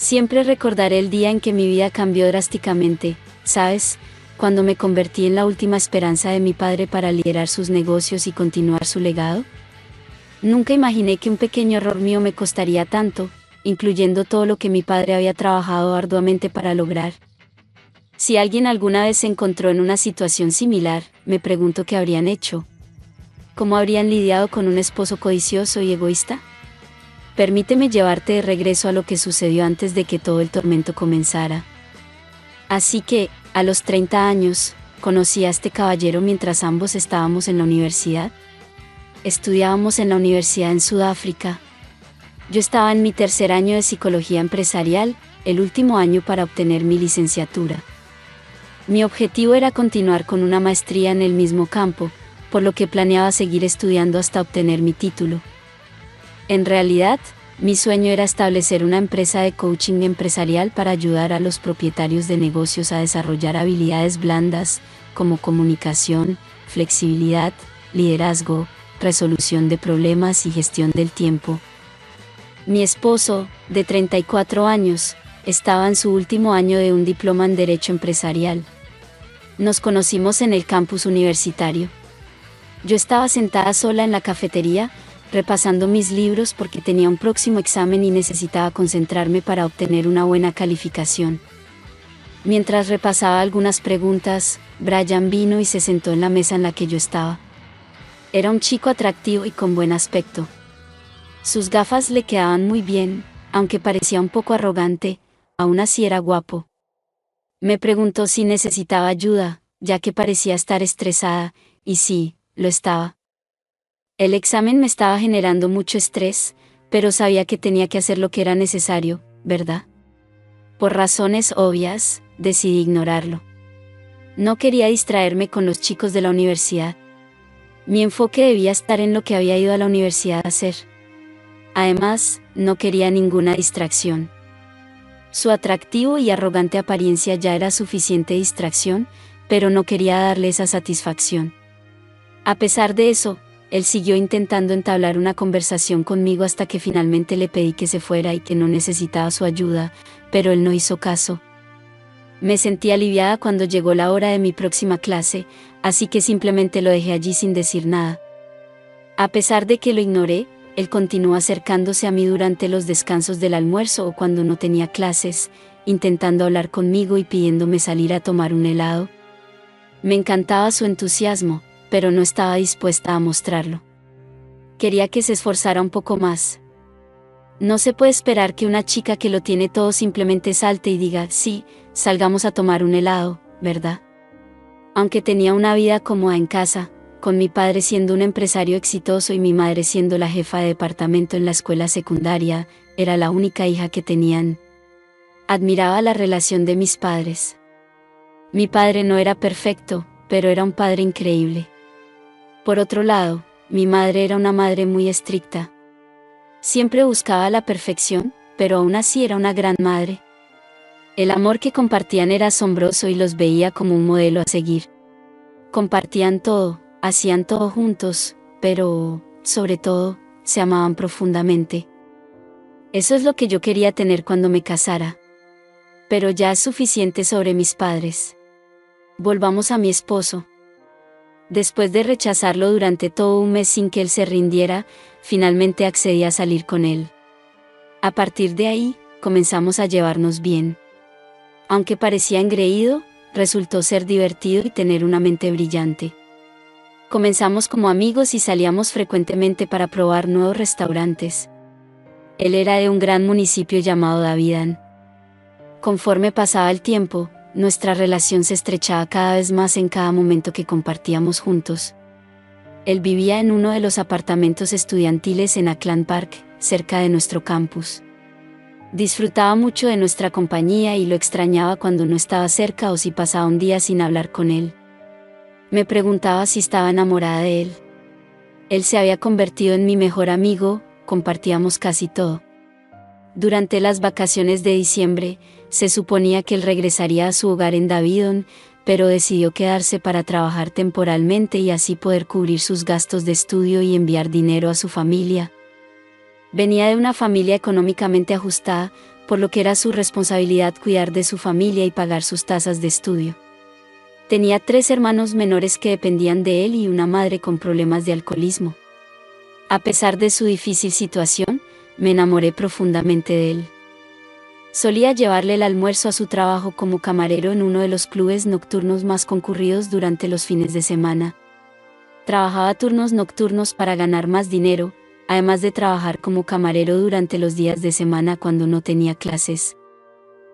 Siempre recordaré el día en que mi vida cambió drásticamente, ¿sabes? Cuando me convertí en la última esperanza de mi padre para liderar sus negocios y continuar su legado. Nunca imaginé que un pequeño error mío me costaría tanto, incluyendo todo lo que mi padre había trabajado arduamente para lograr. Si alguien alguna vez se encontró en una situación similar, me pregunto qué habrían hecho. ¿Cómo habrían lidiado con un esposo codicioso y egoísta? Permíteme llevarte de regreso a lo que sucedió antes de que todo el tormento comenzara. Así que, a los 30 años, conocí a este caballero mientras ambos estábamos en la universidad. Estudiábamos en la universidad en Sudáfrica. Yo estaba en mi tercer año de psicología empresarial, el último año para obtener mi licenciatura. Mi objetivo era continuar con una maestría en el mismo campo, por lo que planeaba seguir estudiando hasta obtener mi título. En realidad, mi sueño era establecer una empresa de coaching empresarial para ayudar a los propietarios de negocios a desarrollar habilidades blandas, como comunicación, flexibilidad, liderazgo, resolución de problemas y gestión del tiempo. Mi esposo, de 34 años, estaba en su último año de un diploma en Derecho Empresarial. Nos conocimos en el campus universitario. Yo estaba sentada sola en la cafetería, repasando mis libros porque tenía un próximo examen y necesitaba concentrarme para obtener una buena calificación. Mientras repasaba algunas preguntas, Brian vino y se sentó en la mesa en la que yo estaba. Era un chico atractivo y con buen aspecto. Sus gafas le quedaban muy bien, aunque parecía un poco arrogante, aún así era guapo. Me preguntó si necesitaba ayuda, ya que parecía estar estresada, y sí, lo estaba. El examen me estaba generando mucho estrés, pero sabía que tenía que hacer lo que era necesario, ¿verdad? Por razones obvias, decidí ignorarlo. No quería distraerme con los chicos de la universidad. Mi enfoque debía estar en lo que había ido a la universidad a hacer. Además, no quería ninguna distracción. Su atractivo y arrogante apariencia ya era suficiente distracción, pero no quería darle esa satisfacción. A pesar de eso, él siguió intentando entablar una conversación conmigo hasta que finalmente le pedí que se fuera y que no necesitaba su ayuda, pero él no hizo caso. Me sentí aliviada cuando llegó la hora de mi próxima clase, así que simplemente lo dejé allí sin decir nada. A pesar de que lo ignoré, él continuó acercándose a mí durante los descansos del almuerzo o cuando no tenía clases, intentando hablar conmigo y pidiéndome salir a tomar un helado. Me encantaba su entusiasmo, pero no estaba dispuesta a mostrarlo. Quería que se esforzara un poco más. No se puede esperar que una chica que lo tiene todo simplemente salte y diga, sí, salgamos a tomar un helado, ¿verdad? Aunque tenía una vida cómoda en casa, con mi padre siendo un empresario exitoso y mi madre siendo la jefa de departamento en la escuela secundaria, era la única hija que tenían. Admiraba la relación de mis padres. Mi padre no era perfecto, pero era un padre increíble. Por otro lado, mi madre era una madre muy estricta. Siempre buscaba la perfección, pero aún así era una gran madre. El amor que compartían era asombroso y los veía como un modelo a seguir. Compartían todo, hacían todo juntos, pero, sobre todo, se amaban profundamente. Eso es lo que yo quería tener cuando me casara. Pero ya es suficiente sobre mis padres. Volvamos a mi esposo. Después de rechazarlo durante todo un mes sin que él se rindiera, finalmente accedí a salir con él. A partir de ahí, comenzamos a llevarnos bien. Aunque parecía engreído, resultó ser divertido y tener una mente brillante. Comenzamos como amigos y salíamos frecuentemente para probar nuevos restaurantes. Él era de un gran municipio llamado Davidan. Conforme pasaba el tiempo, nuestra relación se estrechaba cada vez más en cada momento que compartíamos juntos. Él vivía en uno de los apartamentos estudiantiles en Auckland Park, cerca de nuestro campus. Disfrutaba mucho de nuestra compañía y lo extrañaba cuando no estaba cerca o si pasaba un día sin hablar con él. Me preguntaba si estaba enamorada de él. Él se había convertido en mi mejor amigo, compartíamos casi todo. Durante las vacaciones de diciembre, se suponía que él regresaría a su hogar en Davidon, pero decidió quedarse para trabajar temporalmente y así poder cubrir sus gastos de estudio y enviar dinero a su familia. Venía de una familia económicamente ajustada, por lo que era su responsabilidad cuidar de su familia y pagar sus tasas de estudio. Tenía 3 hermanos menores que dependían de él y una madre con problemas de alcoholismo. A pesar de su difícil situación, me enamoré profundamente de él. Solía llevarle el almuerzo a su trabajo como camarero en uno de los clubes nocturnos más concurridos durante los fines de semana. Trabajaba turnos nocturnos para ganar más dinero, además de trabajar como camarero durante los días de semana cuando no tenía clases.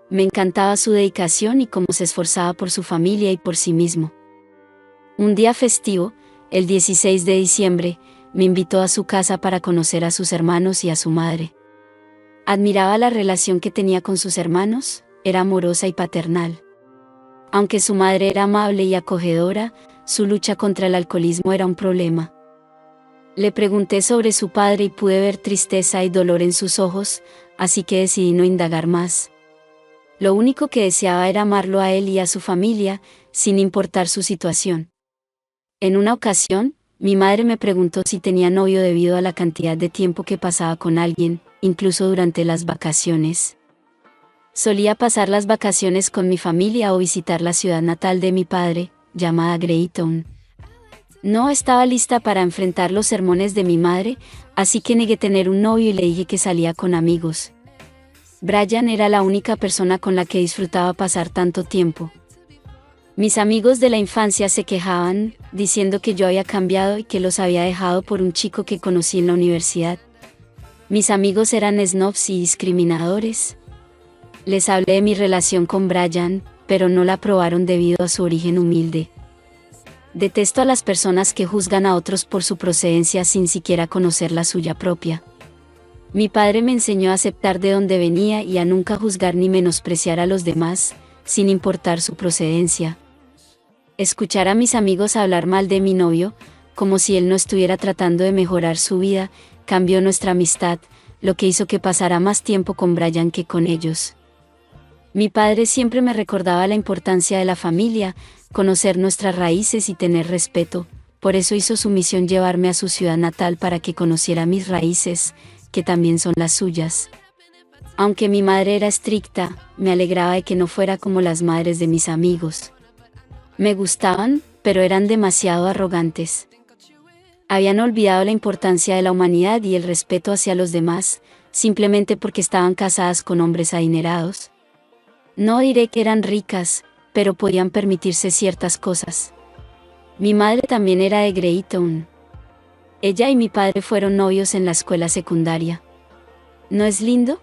Me encantaba su dedicación y cómo se esforzaba por su familia y por sí mismo. Un día festivo, el 16 de diciembre, me invitó a su casa para conocer a sus hermanos y a su madre. Admiraba la relación que tenía con sus hermanos, era amorosa y paternal. Aunque su madre era amable y acogedora, su lucha contra el alcoholismo era un problema. Le pregunté sobre su padre y pude ver tristeza y dolor en sus ojos, así que decidí no indagar más. Lo único que deseaba era amarlo a él y a su familia, sin importar su situación. En una ocasión, mi madre me preguntó si tenía novio debido a la cantidad de tiempo que pasaba con alguien, incluso durante las vacaciones. Solía pasar las vacaciones con mi familia o visitar la ciudad natal de mi padre, llamada Greytown. No estaba lista para enfrentar los sermones de mi madre, así que negué tener un novio y le dije que salía con amigos. Brian era la única persona con la que disfrutaba pasar tanto tiempo. Mis amigos de la infancia se quejaban, diciendo que yo había cambiado y que los había dejado por un chico que conocí en la universidad. Mis amigos eran snobs y discriminadores. Les hablé de mi relación con Brian, pero no la aprobaron debido a su origen humilde. Detesto a las personas que juzgan a otros por su procedencia sin siquiera conocer la suya propia. Mi padre me enseñó a aceptar de dónde venía y a nunca juzgar ni menospreciar a los demás, sin importar su procedencia. Escuchar a mis amigos hablar mal de mi novio, como si él no estuviera tratando de mejorar su vida, cambió nuestra amistad, lo que hizo que pasara más tiempo con Brian que con ellos. Mi padre siempre me recordaba la importancia de la familia, conocer nuestras raíces y tener respeto, por eso hizo su misión llevarme a su ciudad natal para que conociera mis raíces, que también son las suyas. Aunque mi madre era estricta, me alegraba de que no fuera como las madres de mis amigos. Me gustaban, pero eran demasiado arrogantes. Habían olvidado la importancia de la humanidad y el respeto hacia los demás, simplemente porque estaban casadas con hombres adinerados. No diré que eran ricas, pero podían permitirse ciertas cosas. Mi madre también era de Greytown. Ella y mi padre fueron novios en la escuela secundaria. ¿No es lindo?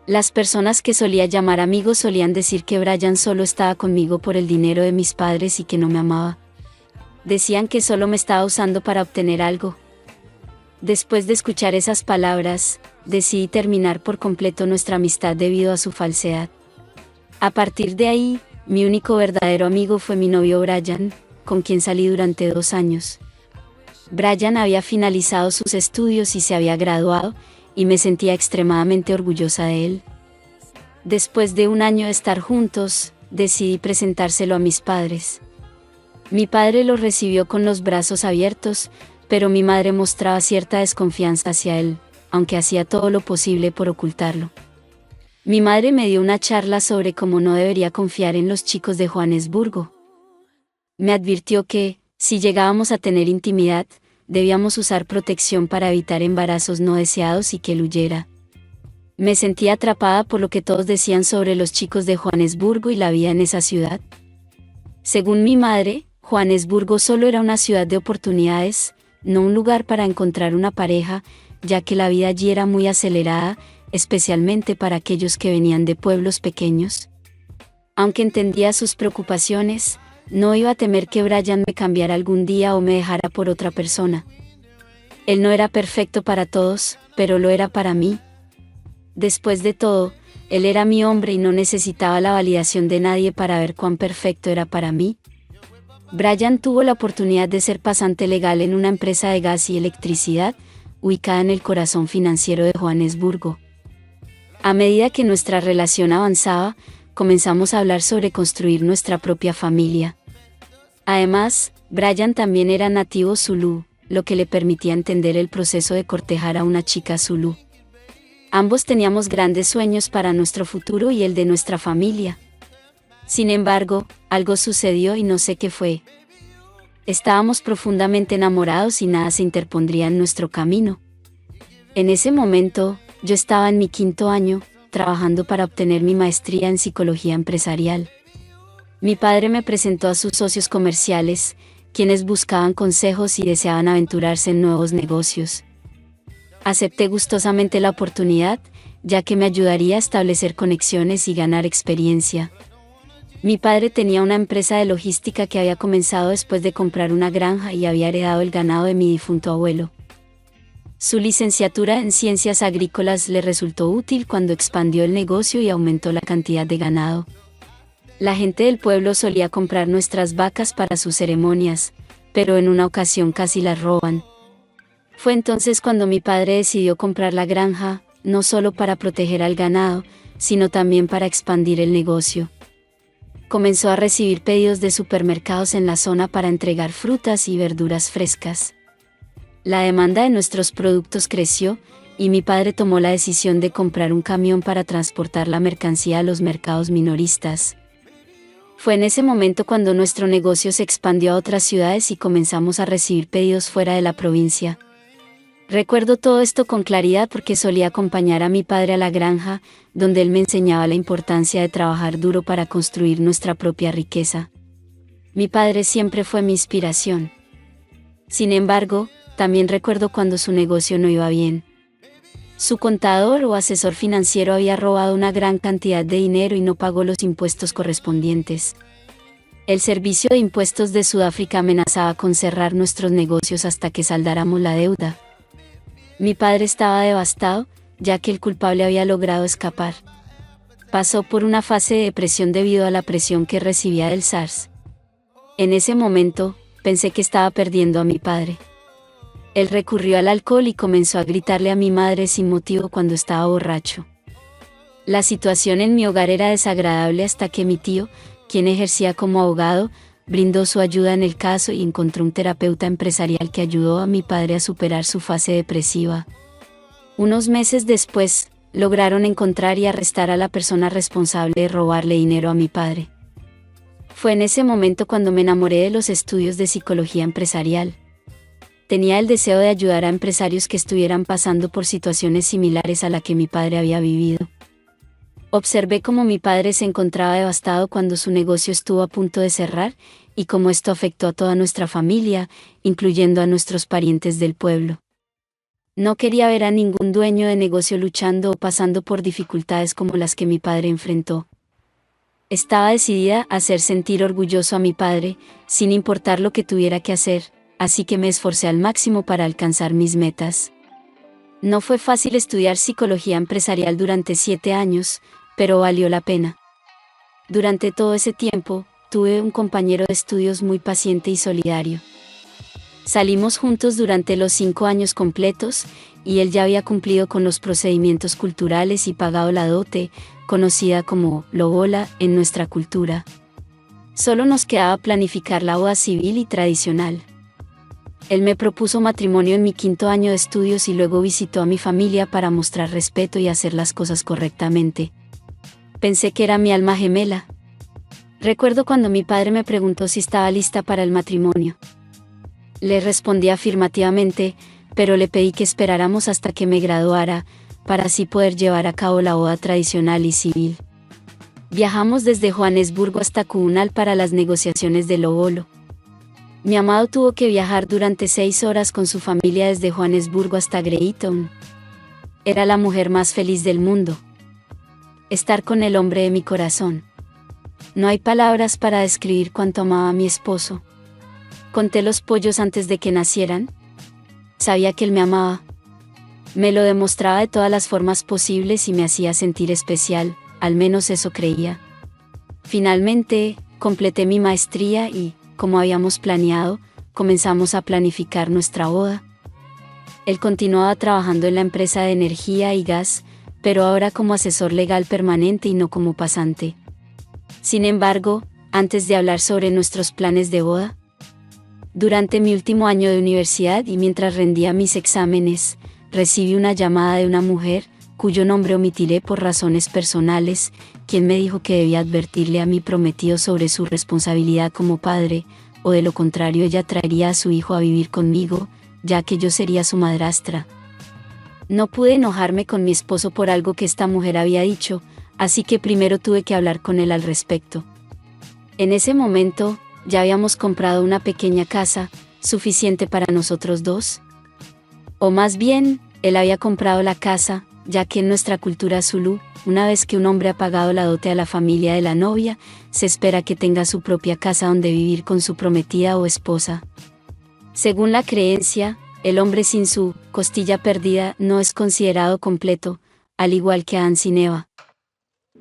Las personas que solía llamar amigos solían decir que Brian solo estaba conmigo por el dinero de mis padres y que no me amaba. Decían que solo me estaba usando para obtener algo. Después de escuchar esas palabras, decidí terminar por completo nuestra amistad debido a su falsedad. A partir de ahí, mi único verdadero amigo fue mi novio Brian, con quien salí durante 2 años. Brian había finalizado sus estudios y se había graduado, y me sentía extremadamente orgullosa de él. Después de 1 año de estar juntos, decidí presentárselo a mis padres. Mi padre lo recibió con los brazos abiertos, pero mi madre mostraba cierta desconfianza hacia él, aunque hacía todo lo posible por ocultarlo. Mi madre me dio una charla sobre cómo no debería confiar en los chicos de Johannesburgo. Me advirtió que, si llegábamos a tener intimidad, debíamos usar protección para evitar embarazos no deseados y que él huyera. Me sentía atrapada por lo que todos decían sobre los chicos de Johannesburgo y la vida en esa ciudad. Según mi madre, Johannesburgo solo era una ciudad de oportunidades, no un lugar para encontrar una pareja, ya que la vida allí era muy acelerada, especialmente para aquellos que venían de pueblos pequeños. Aunque entendía sus preocupaciones, no iba a temer que Brian me cambiara algún día o me dejara por otra persona. Él no era perfecto para todos, pero lo era para mí. Después de todo, él era mi hombre y no necesitaba la validación de nadie para ver cuán perfecto era para mí. Brian tuvo la oportunidad de ser pasante legal en una empresa de gas y electricidad, ubicada en el corazón financiero de Johannesburgo. A medida que nuestra relación avanzaba, comenzamos a hablar sobre construir nuestra propia familia. Además, Brian también era nativo zulú, lo que le permitía entender el proceso de cortejar a una chica zulú. Ambos teníamos grandes sueños para nuestro futuro y el de nuestra familia. Sin embargo, algo sucedió y no sé qué fue. Estábamos profundamente enamorados y nada se interpondría en nuestro camino. En ese momento, yo estaba en mi 5º año, trabajando para obtener mi maestría en psicología empresarial. Mi padre me presentó a sus socios comerciales, quienes buscaban consejos y deseaban aventurarse en nuevos negocios. Acepté gustosamente la oportunidad, ya que me ayudaría a establecer conexiones y ganar experiencia. Mi padre tenía una empresa de logística que había comenzado después de comprar una granja y había heredado el ganado de mi difunto abuelo. Su licenciatura en ciencias agrícolas le resultó útil cuando expandió el negocio y aumentó la cantidad de ganado. La gente del pueblo solía comprar nuestras vacas para sus ceremonias, pero en una ocasión casi las roban. Fue entonces cuando mi padre decidió comprar la granja, no solo para proteger al ganado, sino también para expandir el negocio. Comenzó a recibir pedidos de supermercados en la zona para entregar frutas y verduras frescas. La demanda de nuestros productos creció, y mi padre tomó la decisión de comprar un camión para transportar la mercancía a los mercados minoristas. Fue en ese momento cuando nuestro negocio se expandió a otras ciudades y comenzamos a recibir pedidos fuera de la provincia. Recuerdo todo esto con claridad porque solía acompañar a mi padre a la granja, donde él me enseñaba la importancia de trabajar duro para construir nuestra propia riqueza. Mi padre siempre fue mi inspiración. Sin embargo, también recuerdo cuando su negocio no iba bien. Su contador o asesor financiero había robado una gran cantidad de dinero y no pagó los impuestos correspondientes. El Servicio de Impuestos de Sudáfrica amenazaba con cerrar nuestros negocios hasta que saldáramos la deuda. Mi padre estaba devastado, ya que el culpable había logrado escapar. Pasó por una fase de depresión debido a la presión que recibía del SARS. En ese momento, pensé que estaba perdiendo a mi padre. Él recurrió al alcohol y comenzó a gritarle a mi madre sin motivo cuando estaba borracho. La situación en mi hogar era desagradable hasta que mi tío, quien ejercía como abogado, brindó su ayuda en el caso y encontró un terapeuta empresarial que ayudó a mi padre a superar su fase depresiva. Unos meses después, lograron encontrar y arrestar a la persona responsable de robarle dinero a mi padre. Fue en ese momento cuando me enamoré de los estudios de psicología empresarial. Tenía el deseo de ayudar a empresarios que estuvieran pasando por situaciones similares a la que mi padre había vivido. Observé cómo mi padre se encontraba devastado cuando su negocio estuvo a punto de cerrar, y cómo esto afectó a toda nuestra familia, incluyendo a nuestros parientes del pueblo. No quería ver a ningún dueño de negocio luchando o pasando por dificultades como las que mi padre enfrentó. Estaba decidida a hacer sentir orgulloso a mi padre, sin importar lo que tuviera que hacer, así que me esforcé al máximo para alcanzar mis metas. No fue fácil estudiar psicología empresarial durante 7 años, pero valió la pena. Durante todo ese tiempo, tuve un compañero de estudios muy paciente y solidario. Salimos juntos durante los 5 años completos, y él ya había cumplido con los procedimientos culturales y pagado la dote, conocida como lobola en nuestra cultura. Solo nos quedaba planificar la boda civil y tradicional. Él me propuso matrimonio en mi 5º año de estudios y luego visitó a mi familia para mostrar respeto y hacer las cosas correctamente. Pensé que era mi alma gemela. Recuerdo cuando mi padre me preguntó si estaba lista para el matrimonio. Le respondí afirmativamente, pero le pedí que esperáramos hasta que me graduara, para así poder llevar a cabo la boda tradicional y civil. Viajamos desde Johannesburgo hasta Cubunal para las negociaciones de lobolo. Mi amado tuvo que viajar durante 6 horas con su familia desde Johannesburgo hasta Greytown. Era la mujer más feliz del mundo. Estar con el hombre de mi corazón. No hay palabras para describir cuánto amaba a mi esposo. Conté los pollos antes de que nacieran. Sabía que él me amaba. Me lo demostraba de todas las formas posibles y me hacía sentir especial, al menos eso creía. Finalmente, completé mi maestría y, como habíamos planeado, comenzamos a planificar nuestra boda. Él continuaba trabajando en la empresa de energía y gas, pero ahora como asesor legal permanente y no como pasante. Sin embargo, antes de hablar sobre nuestros planes de boda, durante mi último año de universidad y mientras rendía mis exámenes, recibí una llamada de una mujer, cuyo nombre omitiré por razones personales, quien me dijo que debía advertirle a mi prometido sobre su responsabilidad como padre, o de lo contrario ella traería a su hijo a vivir conmigo, ya que yo sería su madrastra. No pude enojarme con mi esposo por algo que esta mujer había dicho, así que primero tuve que hablar con él al respecto. En ese momento, ya habíamos comprado una pequeña casa, suficiente para nosotros dos. O más bien, él había comprado la casa, ya que en nuestra cultura zulú, una vez que un hombre ha pagado la dote a la familia de la novia, se espera que tenga su propia casa donde vivir con su prometida o esposa. Según la creencia, el hombre sin su costilla perdida no es considerado completo, al igual que Adán sin Eva.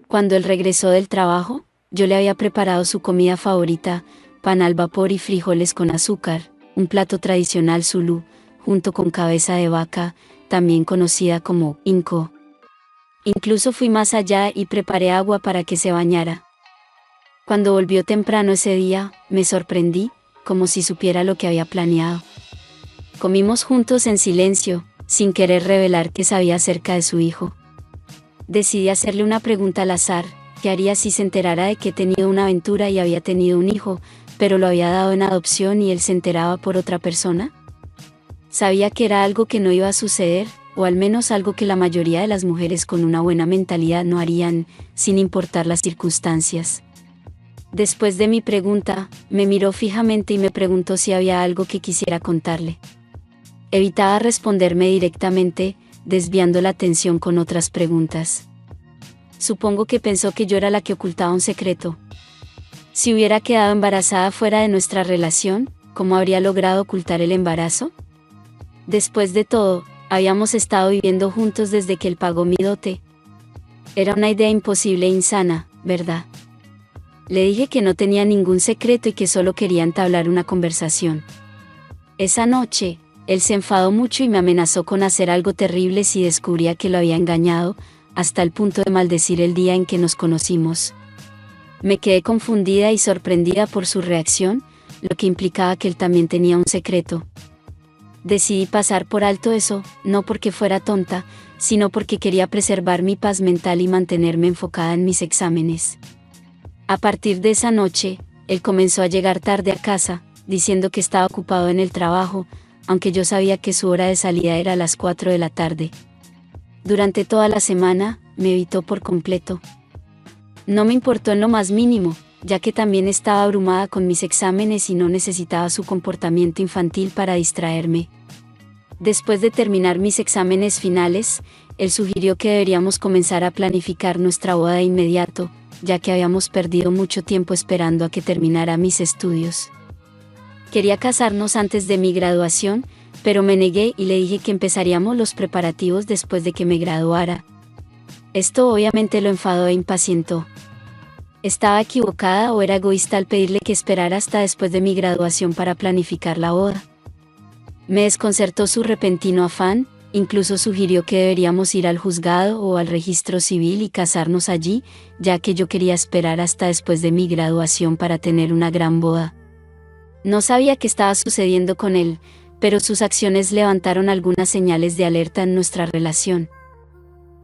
Cuando él regresó del trabajo, yo le había preparado su comida favorita, pan al vapor y frijoles con azúcar, un plato tradicional zulú, junto con cabeza de vaca, también conocida como inco. Incluso fui más allá y preparé agua para que se bañara. Cuando volvió temprano ese día, me sorprendí, como si supiera lo que había planeado. Comimos juntos en silencio, sin querer revelar qué sabía acerca de su hijo. Decidí hacerle una pregunta al azar: ¿qué haría si se enterara de que he tenido una aventura y había tenido un hijo, pero lo había dado en adopción y él se enteraba por otra persona? Sabía que era algo que no iba a suceder, o al menos algo que la mayoría de las mujeres con una buena mentalidad no harían, sin importar las circunstancias. Después de mi pregunta, me miró fijamente y me preguntó si había algo que quisiera contarle. Evitaba responderme directamente, desviando la atención con otras preguntas. Supongo que pensó que yo era la que ocultaba un secreto. Si hubiera quedado embarazada fuera de nuestra relación, ¿cómo habría logrado ocultar el embarazo? Después de todo, habíamos estado viviendo juntos desde que él pagó mi dote. Era una idea imposible e insana, ¿verdad? Le dije que no tenía ningún secreto y que solo quería entablar una conversación. Esa noche, él se enfadó mucho y me amenazó con hacer algo terrible si descubría que lo había engañado, hasta el punto de maldecir el día en que nos conocimos. Me quedé confundida y sorprendida por su reacción, lo que implicaba que él también tenía un secreto. Decidí pasar por alto eso, no porque fuera tonta, sino porque quería preservar mi paz mental y mantenerme enfocada en mis exámenes. A partir de esa noche, él comenzó a llegar tarde a casa, diciendo que estaba ocupado en el trabajo, aunque yo sabía que su hora de salida era a las 4 de la tarde. Durante toda la semana, me evitó por completo. No me importó en lo más mínimo, ya que también estaba abrumada con mis exámenes y no necesitaba su comportamiento infantil para distraerme. Después de terminar mis exámenes finales, él sugirió que deberíamos comenzar a planificar nuestra boda de inmediato, ya que habíamos perdido mucho tiempo esperando a que terminara mis estudios. Quería casarnos antes de mi graduación, pero me negué y le dije que empezaríamos los preparativos después de que me graduara. Esto obviamente lo enfadó e impacientó. ¿Estaba equivocada o era egoísta al pedirle que esperara hasta después de mi graduación para planificar la boda? Me desconcertó su repentino afán, incluso sugirió que deberíamos ir al juzgado o al registro civil y casarnos allí, ya que yo quería esperar hasta después de mi graduación para tener una gran boda. No sabía qué estaba sucediendo con él, pero sus acciones levantaron algunas señales de alerta en nuestra relación.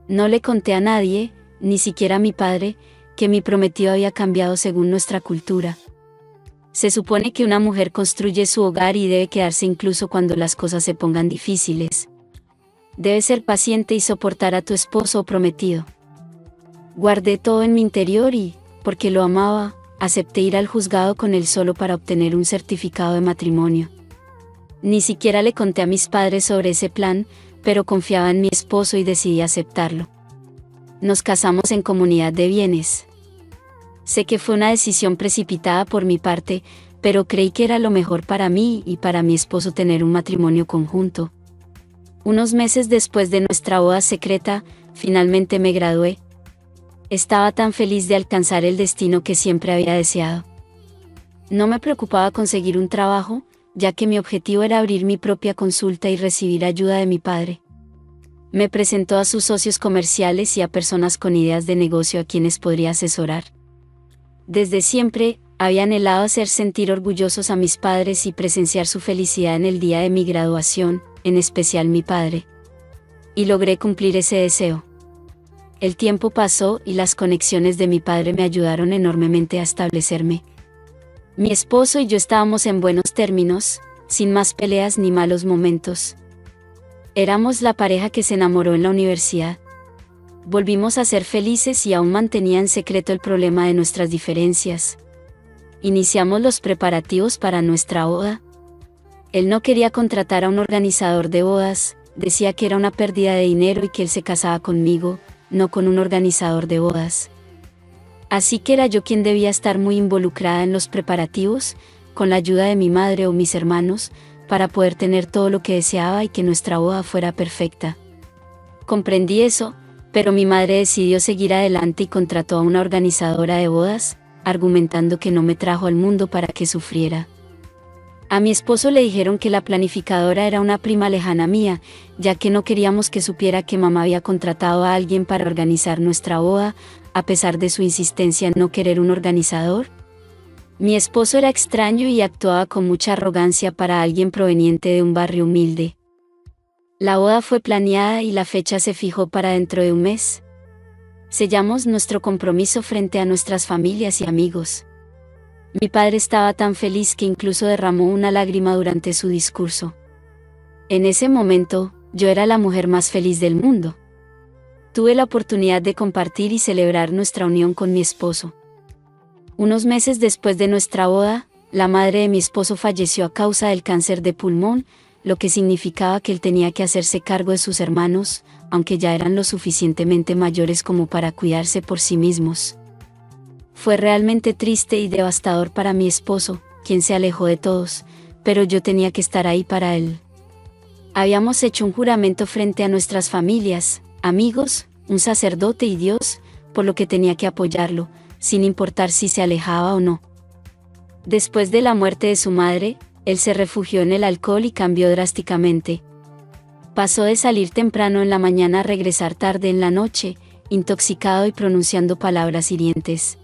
No le conté a nadie, ni siquiera a mi padre, que mi prometido había cambiado según nuestra cultura. Se supone que una mujer construye su hogar y debe quedarse incluso cuando las cosas se pongan difíciles. Debes ser paciente y soportar a tu esposo o prometido. Guardé todo en mi interior y, porque lo amaba, acepté ir al juzgado con él solo para obtener un certificado de matrimonio. Ni siquiera le conté a mis padres sobre ese plan, pero confiaba en mi esposo y decidí aceptarlo. Nos casamos en comunidad de bienes. Sé que fue una decisión precipitada por mi parte, pero creí que era lo mejor para mí y para mi esposo tener un matrimonio conjunto. Unos meses después de nuestra boda secreta, finalmente me gradué. Estaba tan feliz de alcanzar el destino que siempre había deseado. No me preocupaba conseguir un trabajo, ya que mi objetivo era abrir mi propia consulta y recibir ayuda de mi padre. Me presentó a sus socios comerciales y a personas con ideas de negocio a quienes podría asesorar. Desde siempre, había anhelado hacer sentir orgullosos a mis padres y presenciar su felicidad en el día de mi graduación, en especial mi padre. Y logré cumplir ese deseo. El tiempo pasó y las conexiones de mi padre me ayudaron enormemente a establecerme. Mi esposo y yo estábamos en buenos términos, sin más peleas ni malos momentos. Éramos la pareja que se enamoró en la universidad. Volvimos a ser felices y aún mantenía en secreto el problema de nuestras diferencias. Iniciamos los preparativos para nuestra boda. Él no quería contratar a un organizador de bodas, decía que era una pérdida de dinero y que él se casaba conmigo, no con un organizador de bodas. Así que era yo quien debía estar muy involucrada en los preparativos, con la ayuda de mi madre o mis hermanos, para poder tener todo lo que deseaba y que nuestra boda fuera perfecta. Comprendí eso, pero mi madre decidió seguir adelante y contrató a una organizadora de bodas, argumentando que no me trajo al mundo para que sufriera. A mi esposo le dijeron que la planificadora era una prima lejana mía, ya que no queríamos que supiera que mamá había contratado a alguien para organizar nuestra boda, a pesar de su insistencia en no querer un organizador. Mi esposo era extraño y actuaba con mucha arrogancia para alguien proveniente de un barrio humilde. La boda fue planeada y la fecha se fijó para dentro de un mes. Sellamos nuestro compromiso frente a nuestras familias y amigos. Mi padre estaba tan feliz que incluso derramó una lágrima durante su discurso. En ese momento, yo era la mujer más feliz del mundo. Tuve la oportunidad de compartir y celebrar nuestra unión con mi esposo. Unos meses después de nuestra boda, la madre de mi esposo falleció a causa del cáncer de pulmón, lo que significaba que él tenía que hacerse cargo de sus hermanos, aunque ya eran lo suficientemente mayores como para cuidarse por sí mismos. Fue realmente triste y devastador para mi esposo, quien se alejó de todos, pero yo tenía que estar ahí para él. Habíamos hecho un juramento frente a nuestras familias, amigos, un sacerdote y Dios, por lo que tenía que apoyarlo, sin importar si se alejaba o no. Después de la muerte de su madre, él se refugió en el alcohol y cambió drásticamente. Pasó de salir temprano en la mañana a regresar tarde en la noche, intoxicado y pronunciando palabras hirientes.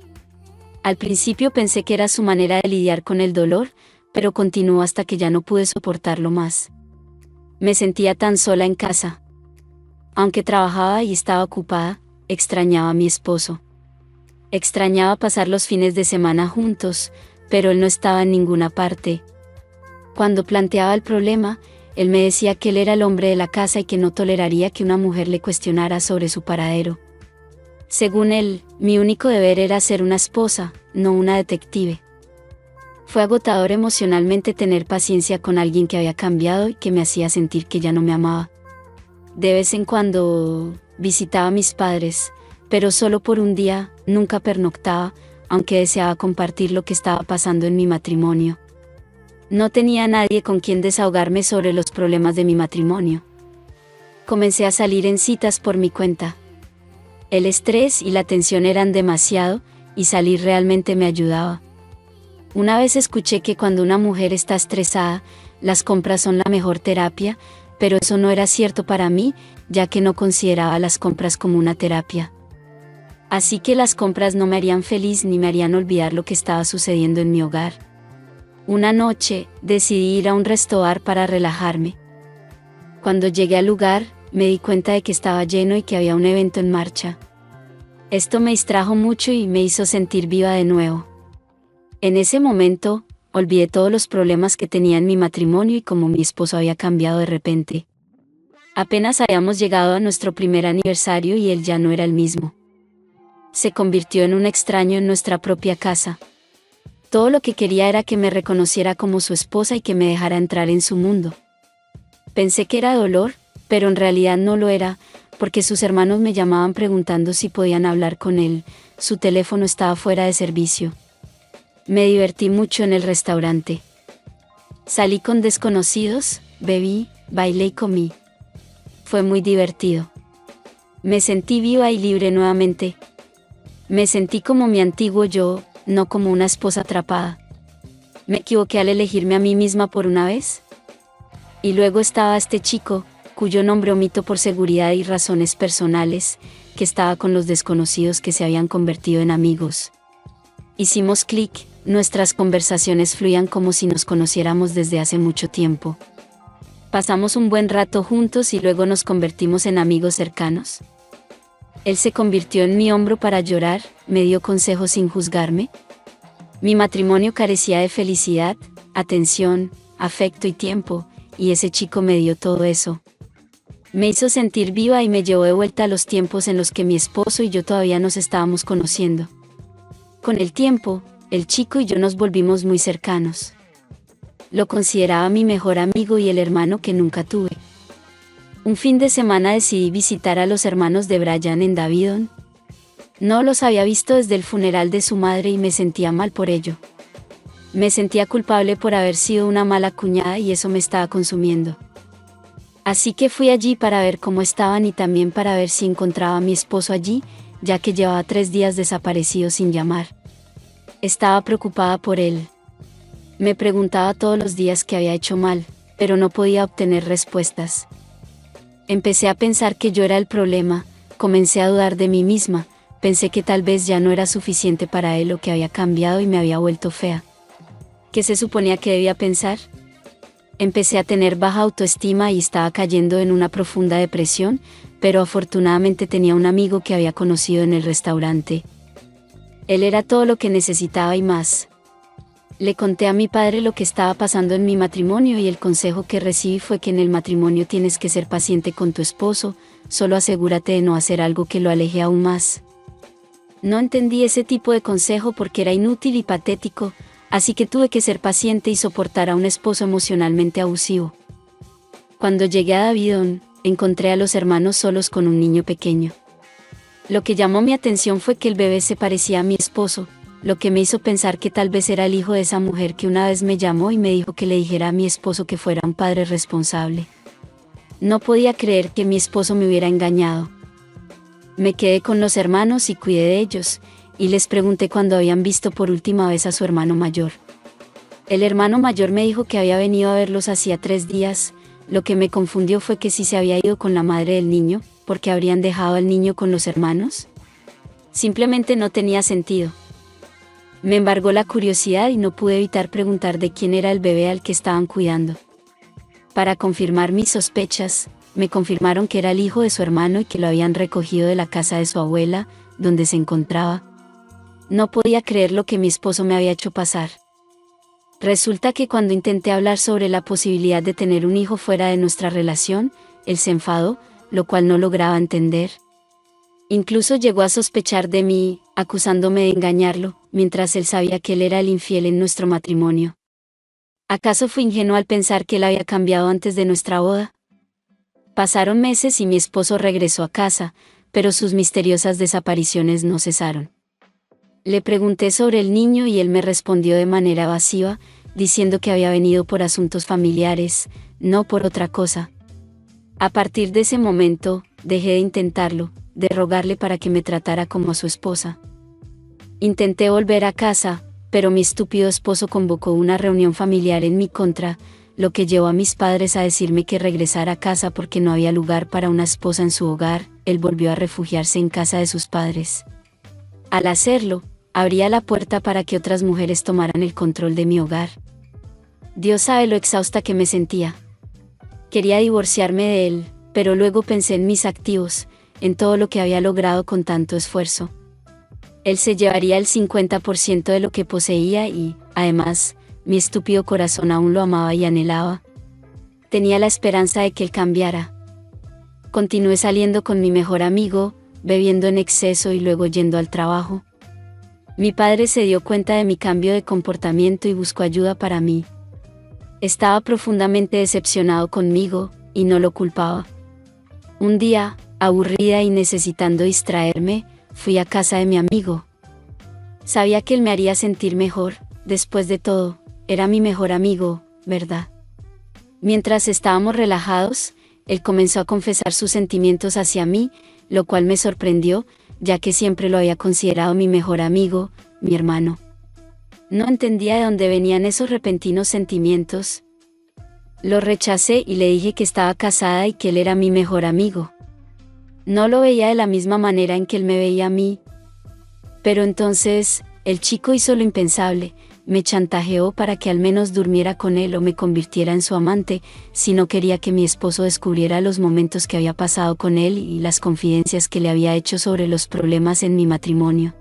Al principio pensé que era su manera de lidiar con el dolor, pero continuó hasta que ya no pude soportarlo más. Me sentía tan sola en casa. Aunque trabajaba y estaba ocupada, extrañaba a mi esposo. Extrañaba pasar los fines de semana juntos, pero él no estaba en ninguna parte. Cuando planteaba el problema, él me decía que él era el hombre de la casa y que no toleraría que una mujer le cuestionara sobre su paradero. Según él, mi único deber era ser una esposa, no una detective. Fue agotador emocionalmente tener paciencia con alguien que había cambiado y que me hacía sentir que ya no me amaba. De vez en cuando visitaba a mis padres, pero solo por un día, nunca pernoctaba, aunque deseaba compartir lo que estaba pasando en mi matrimonio. No tenía a nadie con quien desahogarme sobre los problemas de mi matrimonio. Comencé a salir en citas por mi cuenta. El estrés y la tensión eran demasiado, y salir realmente me ayudaba. Una vez escuché que cuando una mujer está estresada, las compras son la mejor terapia, pero eso no era cierto para mí, ya que no consideraba las compras como una terapia. Así que las compras no me harían feliz ni me harían olvidar lo que estaba sucediendo en mi hogar. Una noche, decidí ir a un restaurante para relajarme. Cuando llegué al lugar, me di cuenta de que estaba lleno y que había un evento en marcha. Esto me distrajo mucho y me hizo sentir viva de nuevo. En ese momento, olvidé todos los problemas que tenía en mi matrimonio y cómo mi esposo había cambiado de repente. Apenas habíamos llegado a nuestro primer aniversario y él ya no era el mismo. Se convirtió en un extraño en nuestra propia casa. Todo lo que quería era que me reconociera como su esposa y que me dejara entrar en su mundo. Pensé que era dolor, pero en realidad no lo era, porque sus hermanos me llamaban preguntando si podían hablar con él, su teléfono estaba fuera de servicio. Me divertí mucho en el restaurante. Salí con desconocidos, bebí, bailé y comí. Fue muy divertido. Me sentí viva y libre nuevamente. Me sentí como mi antiguo yo, no como una esposa atrapada. ¿Me equivoqué al elegirme a mí misma por una vez? Y luego estaba este chico, cuyo nombre omito por seguridad y razones personales, que estaba con los desconocidos que se habían convertido en amigos. Hicimos clic, nuestras conversaciones fluían como si nos conociéramos desde hace mucho tiempo. Pasamos un buen rato juntos y luego nos convertimos en amigos cercanos. Él se convirtió en mi hombro para llorar, me dio consejos sin juzgarme. Mi matrimonio carecía de felicidad, atención, afecto y tiempo, y ese chico me dio todo eso. Me hizo sentir viva y me llevó de vuelta a los tiempos en los que mi esposo y yo todavía nos estábamos conociendo. Con el tiempo, el chico y yo nos volvimos muy cercanos. Lo consideraba mi mejor amigo y el hermano que nunca tuve. Un fin de semana decidí visitar a los hermanos de Brian en Davidon. No los había visto desde el funeral de su madre y me sentía mal por ello. Me sentía culpable por haber sido una mala cuñada y eso me estaba consumiendo. Así que fui allí para ver cómo estaban y también para ver si encontraba a mi esposo allí, ya que llevaba 3 días desaparecido sin llamar. Estaba preocupada por él. Me preguntaba todos los días qué había hecho mal, pero no podía obtener respuestas. Empecé a pensar que yo era el problema, comencé a dudar de mí misma, pensé que tal vez ya no era suficiente para él o que había cambiado y me había vuelto fea. ¿Qué se suponía que debía pensar? Empecé a tener baja autoestima y estaba cayendo en una profunda depresión, pero afortunadamente tenía un amigo que había conocido en el restaurante. Él era todo lo que necesitaba y más. Le conté a mi padre lo que estaba pasando en mi matrimonio y el consejo que recibí fue que en el matrimonio tienes que ser paciente con tu esposo, solo asegúrate de no hacer algo que lo aleje aún más. No entendí ese tipo de consejo porque era inútil y patético, así que tuve que ser paciente y soportar a un esposo emocionalmente abusivo. Cuando llegué a Davidon, encontré a los hermanos solos con un niño pequeño. Lo que llamó mi atención fue que el bebé se parecía a mi esposo, lo que me hizo pensar que tal vez era el hijo de esa mujer que una vez me llamó y me dijo que le dijera a mi esposo que fuera un padre responsable. No podía creer que mi esposo me hubiera engañado. Me quedé con los hermanos y cuidé de ellos, y les pregunté cuándo habían visto por última vez a su hermano mayor. El hermano mayor me dijo que había venido a verlos hacía 3 días, lo que me confundió fue que si se había ido con la madre del niño, ¿por qué habrían dejado al niño con los hermanos? Simplemente no tenía sentido. Me embargó la curiosidad y no pude evitar preguntar de quién era el bebé al que estaban cuidando. Para confirmar mis sospechas, me confirmaron que era el hijo de su hermano y que lo habían recogido de la casa de su abuela, donde se encontraba. No podía creer lo que mi esposo me había hecho pasar. Resulta que cuando intenté hablar sobre la posibilidad de tener un hijo fuera de nuestra relación, él se enfadó, lo cual no lograba entender. Incluso llegó a sospechar de mí, acusándome de engañarlo, mientras él sabía que él era el infiel en nuestro matrimonio. ¿Acaso fui ingenuo al pensar que él había cambiado antes de nuestra boda? Pasaron meses y mi esposo regresó a casa, pero sus misteriosas desapariciones no cesaron. Le pregunté sobre el niño y él me respondió de manera evasiva, diciendo que había venido por asuntos familiares, no por otra cosa. A partir de ese momento, dejé de intentarlo, de rogarle para que me tratara como a su esposa. Intenté volver a casa, pero mi estúpido esposo convocó una reunión familiar en mi contra, lo que llevó a mis padres a decirme que regresara a casa porque no había lugar para una esposa en su hogar. Él volvió a refugiarse en casa de sus padres. Al hacerlo, abría la puerta para que otras mujeres tomaran el control de mi hogar. Dios sabe lo exhausta que me sentía. Quería divorciarme de él, pero luego pensé en mis activos, en todo lo que había logrado con tanto esfuerzo. Él se llevaría el 50% de lo que poseía y, además, mi estúpido corazón aún lo amaba y anhelaba. Tenía la esperanza de que él cambiara. Continué saliendo con mi mejor amigo, bebiendo en exceso y luego yendo al trabajo. Mi padre se dio cuenta de mi cambio de comportamiento y buscó ayuda para mí. Estaba profundamente decepcionado conmigo, y no lo culpaba. Un día, aburrida y necesitando distraerme, fui a casa de mi amigo. Sabía que él me haría sentir mejor, después de todo, era mi mejor amigo, ¿verdad? Mientras estábamos relajados, él comenzó a confesar sus sentimientos hacia mí, lo cual me sorprendió, ya que siempre lo había considerado mi mejor amigo, mi hermano. No entendía de dónde venían esos repentinos sentimientos. Lo rechacé y le dije que estaba casada y que él era mi mejor amigo. No lo veía de la misma manera en que él me veía a mí. Pero entonces, el chico hizo lo impensable, me chantajeó para que al menos durmiera con él o me convirtiera en su amante, si no quería que mi esposo descubriera los momentos que había pasado con él y las confidencias que le había hecho sobre los problemas en mi matrimonio.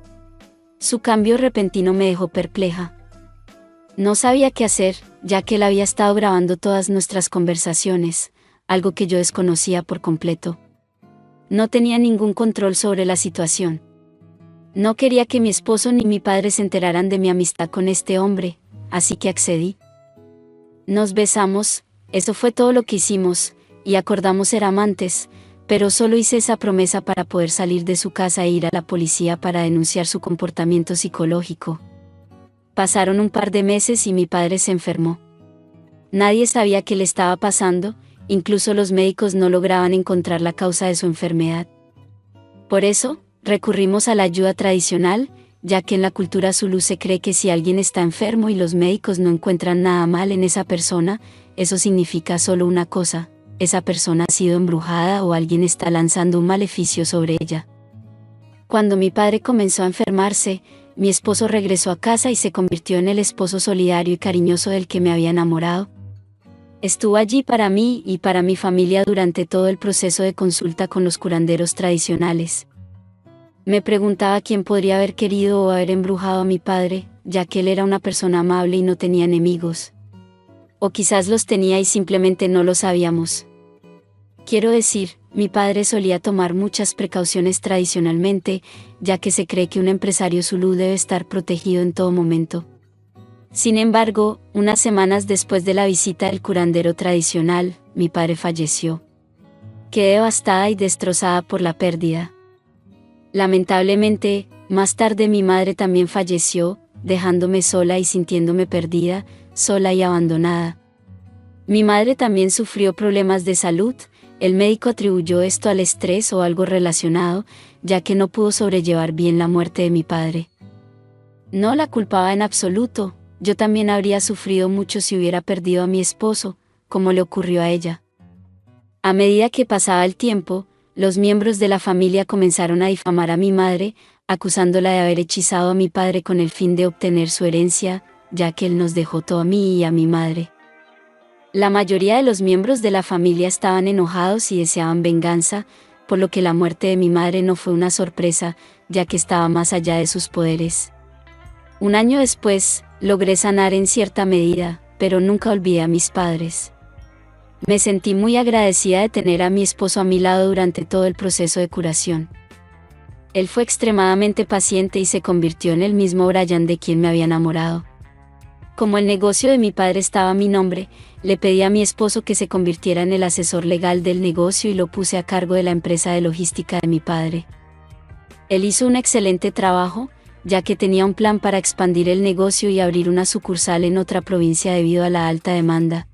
Su cambio repentino me dejó perpleja. No sabía qué hacer, ya que él había estado grabando todas nuestras conversaciones, algo que yo desconocía por completo. No tenía ningún control sobre la situación. No quería que mi esposo ni mi padre se enteraran de mi amistad con este hombre, así que accedí. Nos besamos, eso fue todo lo que hicimos, y acordamos ser amantes, pero solo hice esa promesa para poder salir de su casa e ir a la policía para denunciar su comportamiento psicológico. Pasaron un par de meses y mi padre se enfermó. Nadie sabía qué le estaba pasando, incluso los médicos no lograban encontrar la causa de su enfermedad. Por eso, recurrimos a la ayuda tradicional, ya que en la cultura zulú se cree que si alguien está enfermo y los médicos no encuentran nada mal en esa persona, eso significa solo una cosa: esa persona ha sido embrujada o alguien está lanzando un maleficio sobre ella. Cuando mi padre comenzó a enfermarse, mi esposo regresó a casa y se convirtió en el esposo solidario y cariñoso del que me había enamorado. Estuvo allí para mí y para mi familia durante todo el proceso de consulta con los curanderos tradicionales. Me preguntaba quién podría haber querido o haber embrujado a mi padre, ya que él era una persona amable y no tenía enemigos. O quizás los tenía y simplemente no lo sabíamos. Quiero decir, mi padre solía tomar muchas precauciones tradicionalmente, ya que se cree que un empresario zulú debe estar protegido en todo momento. Sin embargo, unas semanas después de la visita del curandero tradicional, mi padre falleció. Quedé devastada y destrozada por la pérdida. Lamentablemente, más tarde mi madre también falleció, dejándome sola y sintiéndome perdida, sola y abandonada. Mi madre también sufrió problemas de salud. El médico atribuyó esto al estrés o algo relacionado, ya que no pudo sobrellevar bien la muerte de mi padre. No la culpaba en absoluto, yo también habría sufrido mucho si hubiera perdido a mi esposo, como le ocurrió a ella. A medida que pasaba el tiempo, los miembros de la familia comenzaron a difamar a mi madre, acusándola de haber hechizado a mi padre con el fin de obtener su herencia, ya que él nos dejó todo a mí y a mi madre. La mayoría de los miembros de la familia estaban enojados y deseaban venganza, por lo que la muerte de mi madre no fue una sorpresa, ya que estaba más allá de sus poderes. Un año después, logré sanar en cierta medida, pero nunca olvidé a mis padres. Me sentí muy agradecida de tener a mi esposo a mi lado durante todo el proceso de curación. Él fue extremadamente paciente y se convirtió en el mismo Brian de quien me había enamorado. Como el negocio de mi padre estaba a mi nombre, le pedí a mi esposo que se convirtiera en el asesor legal del negocio y lo puse a cargo de la empresa de logística de mi padre. Él hizo un excelente trabajo, ya que tenía un plan para expandir el negocio y abrir una sucursal en otra provincia debido a la alta demanda.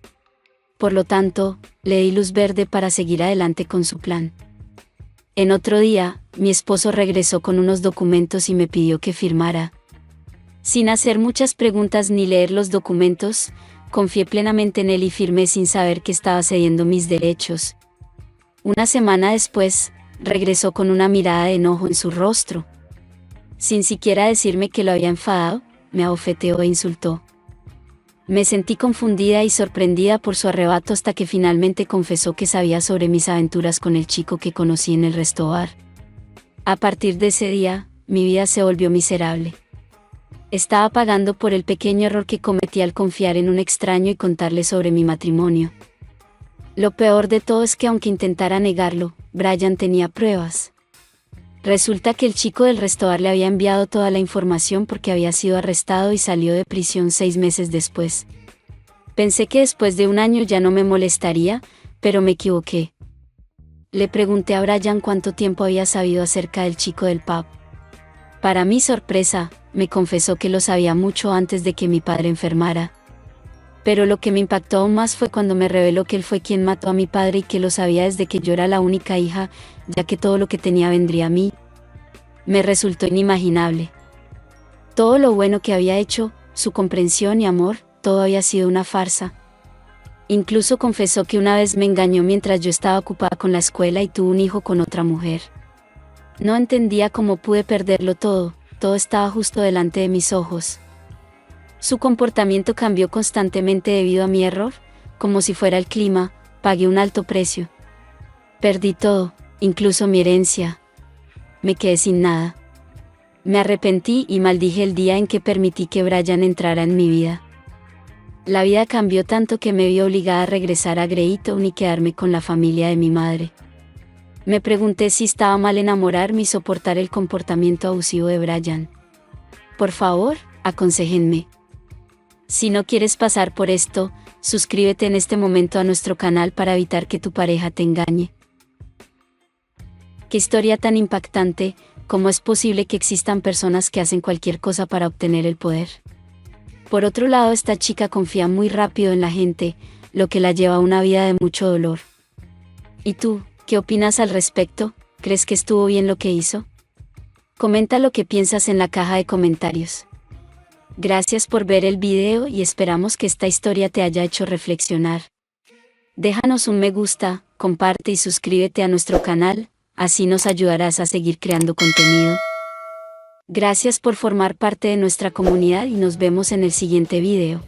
Por lo tanto, le di luz verde para seguir adelante con su plan. En otro día, mi esposo regresó con unos documentos y me pidió que firmara. Sin hacer muchas preguntas ni leer los documentos, confié plenamente en él y firmé sin saber que estaba cediendo mis derechos. Una semana después, regresó con una mirada de enojo en su rostro. Sin siquiera decirme que lo había enfadado, me abofeteó e insultó. Me sentí confundida y sorprendida por su arrebato hasta que finalmente confesó que sabía sobre mis aventuras con el chico que conocí en el restobar. A partir de ese día, mi vida se volvió miserable. Estaba pagando por el pequeño error que cometí al confiar en un extraño y contarle sobre mi matrimonio. Lo peor de todo es que aunque intentara negarlo, Brian tenía pruebas. Resulta que el chico del restobar le había enviado toda la información porque había sido arrestado y salió de prisión 6 meses después. Pensé que después de un año ya no me molestaría, pero me equivoqué. Le pregunté a Brian cuánto tiempo había sabido acerca del chico del pub. Para mi sorpresa, me confesó que lo sabía mucho antes de que mi padre enfermara. Pero lo que me impactó aún más fue cuando me reveló que él fue quien mató a mi padre y que lo sabía desde que yo era la única hija, ya que todo lo que tenía vendría a mí. Me resultó inimaginable. Todo lo bueno que había hecho, su comprensión y amor, todo había sido una farsa. Incluso confesó que una vez me engañó mientras yo estaba ocupada con la escuela y tuvo un hijo con otra mujer. No entendía cómo pude perderlo todo, todo estaba justo delante de mis ojos. Su comportamiento cambió constantemente debido a mi error, como si fuera el clima. Pagué un alto precio. Perdí todo, incluso mi herencia. Me quedé sin nada. Me arrepentí y maldije el día en que permití que Brian entrara en mi vida. La vida cambió tanto que me vi obligada a regresar a Greytown y quedarme con la familia de mi madre. Me pregunté si estaba mal enamorarme y soportar el comportamiento abusivo de Brian. Por favor, aconséjenme. Si no quieres pasar por esto, suscríbete en este momento a nuestro canal para evitar que tu pareja te engañe. Qué historia tan impactante. ¿Cómo es posible que existan personas que hacen cualquier cosa para obtener el poder? Por otro lado, esta chica confía muy rápido en la gente, lo que la lleva a una vida de mucho dolor. ¿Y tú, qué opinas al respecto? ¿Crees que estuvo bien lo que hizo? Comenta lo que piensas en la caja de comentarios. Gracias por ver el video y esperamos que esta historia te haya hecho reflexionar. Déjanos un me gusta, comparte y suscríbete a nuestro canal, así nos ayudarás a seguir creando contenido. Gracias por formar parte de nuestra comunidad y nos vemos en el siguiente video.